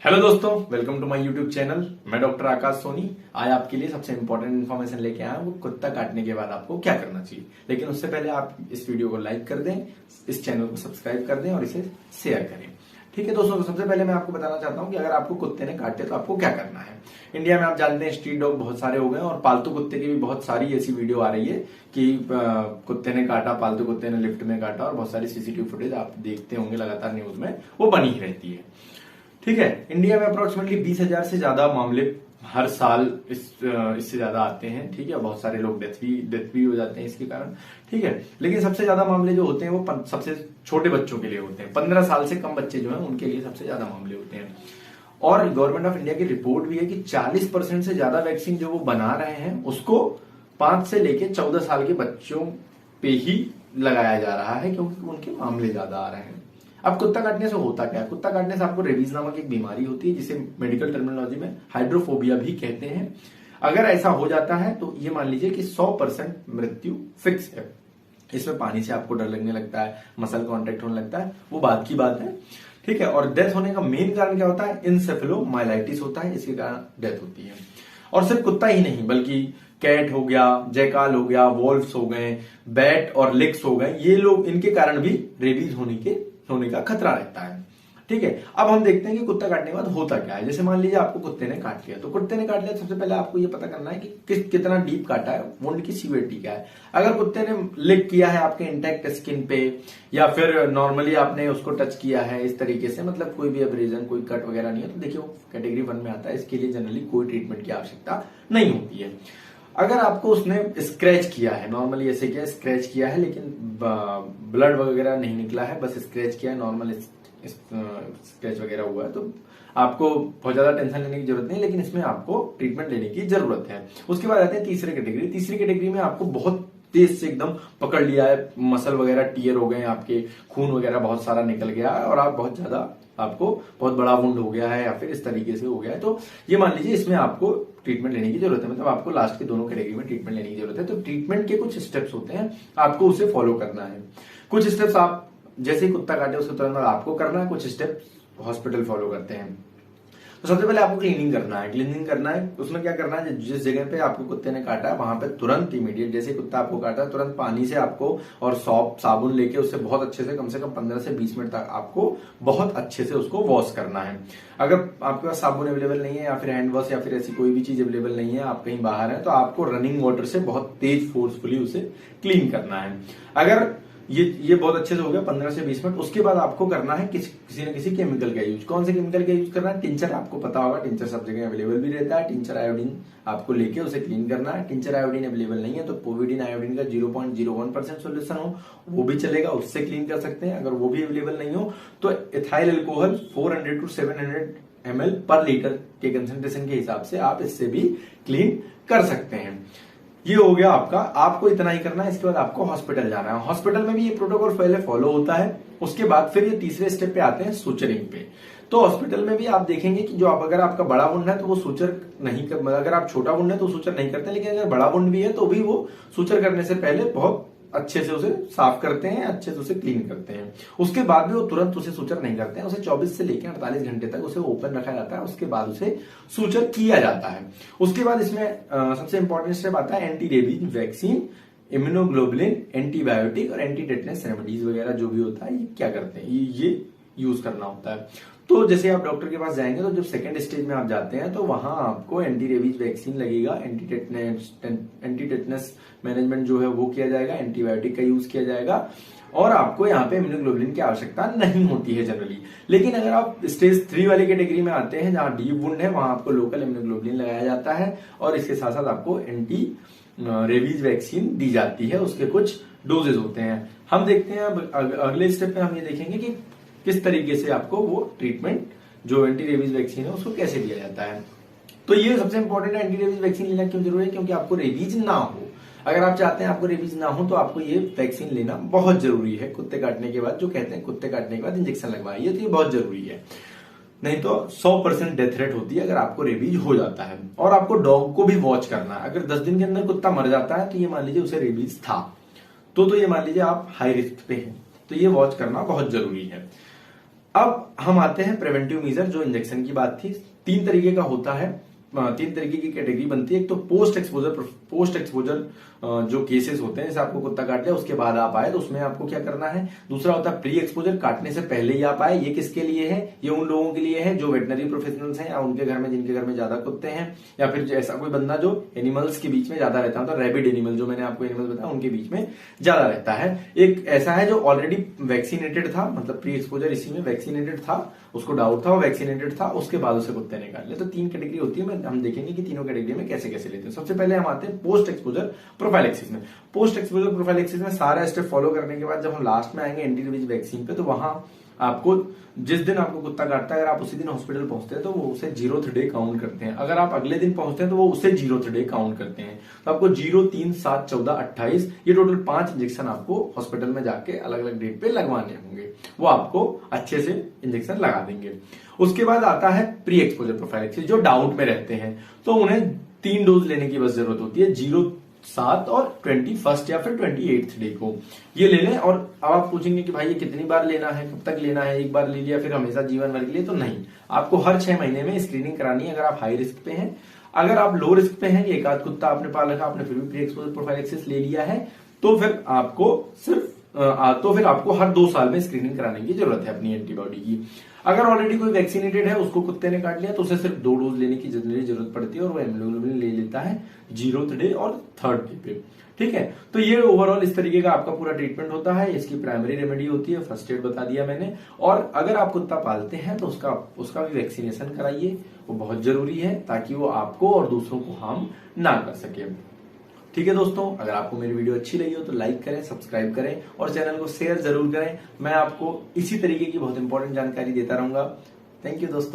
Hello दोस्तों, welcome to my YouTube channel. मैं doctor Akash Soni आज आपके लिए सबसे इंपॉर्टेंट इन्फॉर्मेशन लेके आया हूँ, वो कुत्ता काटने के बाद आपको क्या करना चाहिए। लेकिन उससे पहले आप इस वीडियो को लाइक कर दें, इस चैनल को सब्सक्राइब कर दें और इसे शेयर करें। ठीक है दोस्तों, सबसे पहले मैं आपको बताना चाहता हूँ कि अगर आपको कुत्ते ने काटे तो आपको क्या करना है। इंडिया में आप जानते हैं स्ट्रीट डॉग बहुत सारे हो गए और पालतू कुत्ते की भी बहुत सारी ऐसी वीडियो आ रही है कि कुत्ते ने काटा, पालतू कुत्ते ने लिफ्ट में काटा, और बहुत सारी सीसीटीवी फुटेज आप देखते होंगे लगातार न्यूज में, वो बनी ही रहती है। ठीक है, इंडिया में अप्रोक्सीमेटली 20,000 से ज्यादा मामले हर साल इससे ज्यादा आते हैं। ठीक है, बहुत सारे लोग डेथ भी हो जाते हैं इसके कारण। ठीक है, लेकिन सबसे ज्यादा मामले जो होते हैं वो सबसे छोटे बच्चों के लिए होते हैं। 15 साल से कम बच्चे जो हैं उनके लिए सबसे ज्यादा मामले होते हैं। और गवर्नमेंट ऑफ इंडिया की रिपोर्ट भी है कि 40% से ज्यादा वैक्सीन जो वो बना रहे हैं उसको 5 से लेके 14 साल के बच्चों पे ही लगाया जा रहा है, क्योंकि उनके मामले ज्यादा आ रहे हैं। अब कुत्ता काटने से होता क्या है? कुत्ता काटने से आपको रेबीज नामक एक बीमारी होती है जिसे मेडिकल टर्मिनोलॉजी में हाइड्रोफोबिया भी कहते हैं। अगर ऐसा हो जाता है तो ये मान लीजिए कि 100% मृत्यु फिक्स है। इसमें पानी से आपको डर लगने लगता है, मसल कांटेक्ट होने लगता है, वो बात की बात है। ठीक है, और डेथ होने का मेन कारण क्या होता है? इंसेफेलोमाइलाइटिस होता है, इसके कारण डेथ होती है। और सिर्फ कुत्ता ही नहीं बल्कि कैट हो गया, जैकाल हो गया, वॉल्व्स हो गए, बैट और लिक्स हो गए, ये लोग, इनके कारण भी रेबीज होने का खतरा रहता है। ठीक है, अब हम देखते हैं कि कुत्ता काटने के बाद होता क्या है। जैसे मान लीजिए आपको कुत्ते ने काट लिया, तो कुत्ते ने काट लिया तो सबसे पहले आपको ये पता करना है कि कितना डीप काटा है, वुंड की सीवियरिटी क्या है। अगर कुत्ते ने लिक किया है आपके इंटैक्ट स्किन पे, या फिर नॉर्मली आपने उसको टच किया है इस तरीके से, मतलब कोई भी एब्रेजन, कोई कट वगैरह नहीं है, तो देखिए वो कैटेगरी 1 में आता है। इसके लिए जनरली कोई ट्रीटमेंट की आवश्यकता नहीं होती है। अगर आपको उसने स्क्रैच किया है, नॉर्मली ऐसे क्या स्क्रैच किया है लेकिन ब्लड वगैरह नहीं निकला है, बस स्क्रैच किया है, नॉर्मल स्क्रैच वगैरह हुआ है, तो आपको बहुत ज्यादा टेंशन लेने की जरूरत नहीं, लेकिन इसमें आपको ट्रीटमेंट लेने की जरूरत है। उसके बाद आते हैं तीसरी कैटेगरी में आपको बहुत तेज से एकदम पकड़ लिया है, मसल वगैरह टीयर हो गए, आपके खून वगैरह बहुत सारा निकल गया है और आप बहुत ज्यादा, आपको बहुत बड़ा वुंड हो गया है या फिर इस तरीके से हो गया है, तो ये मान लीजिए इसमें आपको ट्रीटमेंट लेने की जरूरत है। मतलब आपको लास्ट के दोनों कैटेगरी में ट्रीटमेंट लेने की जरूरत है। तो ट्रीटमेंट के कुछ स्टेप्स होते हैं, आपको उसे फॉलो करना है। कुछ स्टेप्स आप जैसे ही कुत्ता काटे उसके तुरंत बाद आपको करना है, कुछ स्टेप्स हॉस्पिटल फॉलो करते हैं। तो सबसे पहले आपको क्लीनिंग करना है। उसमें क्या करना है, जिस जगह पे आपको कुत्ते ने काटा है वहां पे तुरंत इमीडिएट, जैसे कुत्ता आपको काटा है तुरंत पानी से आपको और साबुन लेके उससे बहुत अच्छे से कम 15 से 20 मिनट तक आपको बहुत अच्छे से उसको वॉश करना है। अगर आपके पास साबुन अवेलेबल नहीं है या फिर हैंड वॉश या फिर ऐसी कोई भी चीज अवेलेबल नहीं है, आप कहीं बाहर है, तो आपको रनिंग वाटर से बहुत तेज फोर्सफुली उसे क्लीन करना है। अगर ये बहुत अच्छे से हो गया 15 से 20 मिनट, उसके बाद आपको करना है किसी न किसी केमिकल का यूज। कौन से केमिकल का यूज करना है? टिंचर, आपको पता होगा टिंचर सब जगह अवेलेबल भी रहता है। टिंचर आयोडीन आपको लेके उसे क्लीन करना है। टिंचर आयोडीन अवेलेबल नहीं है तो पोविडीन आयोडीन का 0.01% सोल्यूशन हो वो भी चलेगा, उससे क्लीन कर सकते हैं। अगर वो भी अवेलेबल नहीं हो तो एथाइल अल्कोहल 400 to 700 ml पर लीटर के कंसेंट्रेशन के हिसाब से आप इससे भी क्लीन कर सकते हैं। ये हो गया आपका, आपको इतना ही करना है। इसके बाद आपको हॉस्पिटल जाना है। हॉस्पिटल में भी ये प्रोटोकॉल पहले फॉलो होता है। उसके बाद फिर ये तीसरे स्टेप पे आते हैं सूचरिंग पे। तो हॉस्पिटल में भी आप देखेंगे कि जो अगर आपका बड़ा वुंड है तो वो सूचर नहीं कर, अगर आप छोटा वुंड है तो सूचर नहीं करते, लेकिन अगर बड़ा वुंड भी है तो भी वो सूचर करने से पहले बहुत अच्छे से उसे साफ करते हैं, अच्छे से उसे क्लीन करते हैं। उसके बाद भी वो तुरंत उसे सूचर नहीं करते हैं, उसे 24 से लेकर 48 घंटे तक उसे ओपन रखा जाता है। उसके बाद उसे सूचर किया जाता है। उसके बाद इसमें सबसे इंपॉर्टेंट स्टेप आता है anti rabies vaccine, immunoglobulin, antibiotic और एंटी टेटनस रेमेडीज वगैरह जो भी होता है, ये क्या करते हैं, ये यूज करना होता है। तो जैसे आप डॉक्टर के पास जाएंगे तो जब सेकंड स्टेज में आप जाते हैं तो वहां आपको एंटी रेबीज वैक्सीन लगेगा, एंटी टेटनस मैनेजमेंट जो है वो किया जाएगा, एंटीबायोटिक का यूज किया जाएगा, और आपको यहाँ पे इम्यूनोग्लोबुलिन की आवश्यकता नहीं होती है जनरली। लेकिन अगर आप स्टेज 3 वाली कैटेगरी में आते हैं जहां डीप वुंड है, वहां आपको लोकल इम्यूनोग्लोबुलिन लगाया जाता है और इसके साथ साथ आपको एंटी रेबीज वैक्सीन दी जाती है। उसके कुछ डोजेज होते हैं। हम देखते हैं अब अगले स्टेप में हम ये देखेंगे कि किस तरीके से आपको वो ट्रीटमेंट जो एंटी रेबीज वैक्सीन है उसको कैसे दिया जाता है। तो ये सबसे इंपॉर्टेंट है, एंटी रेबीज वैक्सीन लेना क्यों जरूरी है? क्योंकि आपको रेबीज ना हो। अगर आप चाहते हैं आपको रेबीज ना हो तो आपको ये वैक्सीन लेना बहुत जरूरी है। कुत्ते काटने के बाद, जो कहते हैं कुत्ते काटने के बाद इंजेक्शन लगवाइए, तो ये बहुत जरूरी है। नहीं तो 100% डेथ रेट होती है अगर आपको रेबीज हो जाता है। और आपको डॉग को भी वॉच करना है। अगर 10 दिन के अंदर कुत्ता मर जाता है तो ये मान लीजिए उसे रेबीज था, तो ये मान लीजिए आप हाई रिस्क पे हैं, तो ये वॉच करना बहुत जरूरी है। अब हम आते हैं प्रिवेंटिव मेजर, जो इंजेक्शन की बात थी। 3 तरीके का होता है, 3 तरीके की कैटेगरी बनती है। एक तो पोस्ट एक्सपोजर जो केसेस होते हैं, जैसे आपको कुत्ता काट लिया उसके बाद आप आए तो उसमें आपको क्या करना है। दूसरा होता है प्री एक्सपोजर, काटने से पहले ही आप आए। ये किसके लिए है? ये उन लोगों के लिए है जो वेटनरी प्रोफेशनल्स हैं या उनके घर में, जिनके घर में ज्यादा कुत्ते हैं, या फिर ऐसा कोई बंदा जो एनिमल्स के बीच में ज्यादा रहता है, मतलब रैबिड एनिमल, जो मैंने आपको एनिमल बताया उनके बीच में ज्यादा रहता है। एक ऐसा है जो ऑलरेडी वैक्सीनेटेड था, मतलब प्री एक्सपोजर इसी में वैक्सीनेटेड था, उसको डाउट था, वो वैक्सीनेटेड था, उसके बाद उसे कुत्ते निकाल ले। तो 3 कैटेगरी होती है। हम देखेंगे कि तीनों कैटेगरी में कैसे कैसे लेते हैं। सबसे पहले हम आते हैं पोस्ट एक्सपोजर प्रोफाइलेक्सिस में। पोस्ट एक्सपोजर प्रोफाइलेक्सिस में सारा स्टेप फॉलो करने के बाद जब हम लास्ट में आएंगे एंटी रेबीज वैक्सीन पे, तो वहां आपको जिस दिन आपको कुत्ता काटता है, अगर आप उसी दिन हॉस्पिटल पहुंचते हैं तो वो उसे 0th डे काउंट करते हैं। अगर आप अगले दिन पहुंचते हैं तो वो उसे 0th डे काउंट करते हैं। तो आपको 0, 3, 7, 14, 28 ये टोटल 5 इंजेक्शन आपको हॉस्पिटल में जाके अलग अलग डेट पे लगवाने होंगे। वो आपको अच्छे से इंजेक्शन लगा देंगे। उसके बाद आता है प्री एक्सपोजर प्रोफाइलेक्सिस, जो डाउट में रहते हैं, तो उन्हें 3 डोज लेने की बस जरूरत होती है, 0, 7 और 21 या फिर 28 डे को ये ले लें। और अब आप पूछेंगे कि भाई ये कितनी बार लेना है, कब तक लेना है? एक बार ले लिया फिर हमेशा जीवन भर के लिए? तो नहीं, आपको हर 6 महीने में स्क्रीनिंग करानी है। अगर आप हाई रिस्क पे हैं, अगर आप लो रिस्क पे हैं, एक आध कुत्ता आपने पाल रखा, आपने फिर भी प्री एक्सपोजर प्रोफाइलेक्सिस ले लिया है, तो फिर आपको हर 2 साल में स्क्रीनिंग कराने की जरूरत है अपनी एंटीबॉडी की। अगर ऑलरेडी कोई वैक्सीनेटेड है, उसको कुत्ते ने काट लिया, तो उसे सिर्फ 2 डोज लेने की जरूरत पड़ती है और वो इम्यूनोग्लोबुलिन ले लेता है 0th डे और 3rd डे पे। ठीक है, तो ये ओवरऑल इस तरीके का आपका पूरा ट्रीटमेंट होता है। इसकी प्राइमरी रेमेडी होती है, फर्स्ट एड बता दिया मैंने। और अगर आप कुत्ता पालते हैं तो उसका भी वैक्सीनेशन कराइए, वो बहुत जरूरी है, ताकि वो आपको और दूसरों को हार्म ना कर सके। ठीक है दोस्तों, अगर आपको मेरी वीडियो अच्छी लगी हो तो लाइक करें, सब्सक्राइब करें और चैनल को शेयर जरूर करें। मैं आपको इसी तरीके की बहुत इंपॉर्टेंट जानकारी देता रहूंगा। थैंक यू दोस्तों।